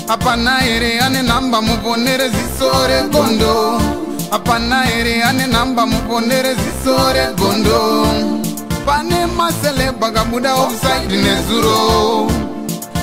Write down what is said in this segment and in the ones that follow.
Apana ere ane namba muponere zisore gondo. Apana ere ane namba muponere zisore gondo. Pane masele bagabuda offside nezuro.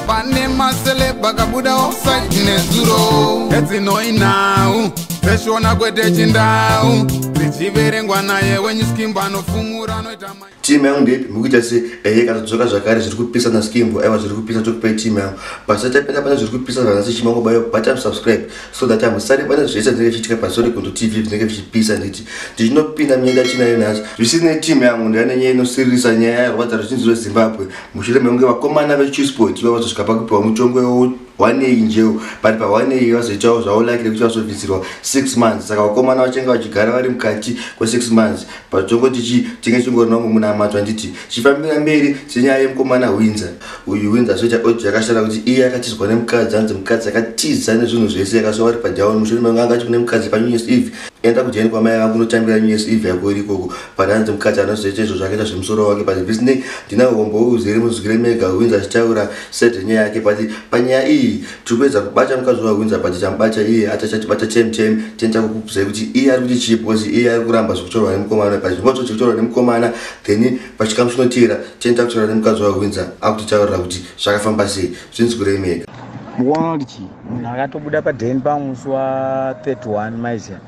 Pane masele bagabuda offside nezuro. Eti no inau Peshona kwete chindau Zichiverengwa naye wenye skimba nofumura noitama. Timu yangu ndipi mukita se katodzoka zvakare zviri kupisa na skimbo aiwa zviri kupisa tokupai timu yangu pasati tapenda pana zviri kupisa vanhu asi chimango bayo button subscribe so that amusare pana zvese zvinenge zvichiitika paSory Gondo TV zvinenge zvichipisa nditi ndichinopinda munyaya tinayo nazo zvisine timu yangu ndiyane nyaya inosirisa nyaya yarwadza ruzhinji rweZimbabwe mushure mekunge vakomana veChisport vavazosvika pakupiwa mutongo 1A njeo but pa 1A vazoitawo zvaolakire kuti vazobvisirwa 6 months saka vakomana vachenga vachigara vari mukati kwe6 months patongo tinge chingori nomwe munamatwa nditi chifambira mberi senyaya yemukomana Windsor. Uyu Windsor soita audio yakashara kuti iye akatizwa nemukadzi anzi mukadzi akatiza nezvinhu zvese yakasova vari padown mushure mekunge angati kune mukadzi paNew Year's Eve enda kujeni kwamai vangu kunotambira New Year's Eve yako irikoko but anzi mukadzi anozoita izvo zvakaita zvemusoro wake but visine ndina hombo uzere muzvikire mega Windsor achitaura sete nyaya yake but panyaya iyi tupedza kubata mukadzi waWindsor but tambata iye atachatibata chem tenta kukubvisa kuti iye ari kuti chipo kuti iye ari kuramba zvekutorwa nemukomana but zvinoto zvekutorwa nemukomana then pachikamushinotira tenta kutorwa nemukadzi waWindsor akutitaurira kuti zvakafamba sei zvinzi kuremeka muona kuti munhu akatobuda padheni pamusi wa31 maizia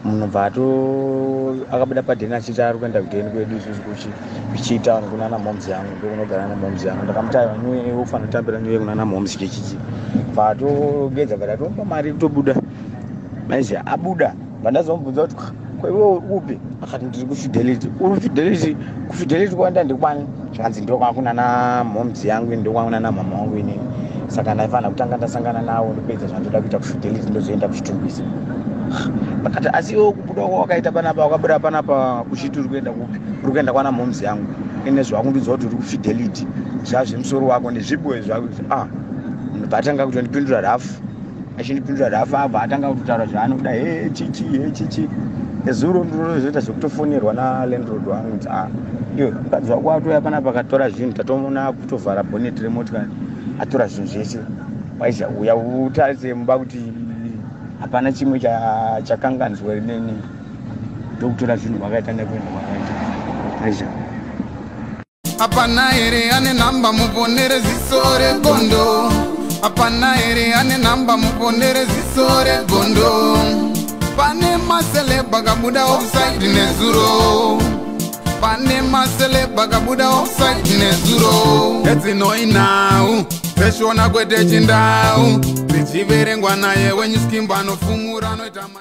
munhu bvato akabuda padheni achiti ari kuenda kudheni kwedu isusu kuchitaura kunana momzi yangu ndokunogara namomzi yangu ndakamutaiwa niwe ufana kutambira niwe kunana momzi chichichi bvatogedza bvatatomba mari kutobuda maizia abuda vandazomubvunza kuti kwewe upi akati ndiri kufidelity uri kufidelity kwanda ndikwani zvanzi ndokwakunana momzi yangu ndokwakunana mama wangu inini saka ndaifana kutanga ndasangana nawo ndopedza zvandoda kuita kufidelity ndozoenda kuchitumbisa bakati asi kubuda kwakaita panapa wakabuda panapa kuchiti uri kuenda kupi uri kuenda kwana momzi yangu ine zvakundudza kuti uri kufidelity zvazvemusoro wako nezvibwe zvako batanga kutondipindura rafu achindipindura rafu abva atanga kutotaura zvaanoda chichi ezuro ndinozoita zvekutofonerwa nalandlord wangu kuti iwe mukadzi wako atoya panapa akatora zvinhu tatomona kutovhara boneti remotikari atora zvinhu zvese waizha uya utarise mumba kuti hapana chimwe chakanganzwa rineni ndokutora zvinhu wakaita nekuenda kwakaita aizha Apana ere ane namba muponere zisore gondo. Apana ere ane namba muponere zisore gondo. Pane masele bagabuda offside nezuro. Pane masele bagabuda offside nezuro. Eti no inau Peshona kwete chindau Zichiverengwa naye wenye skimba nofumura noitama.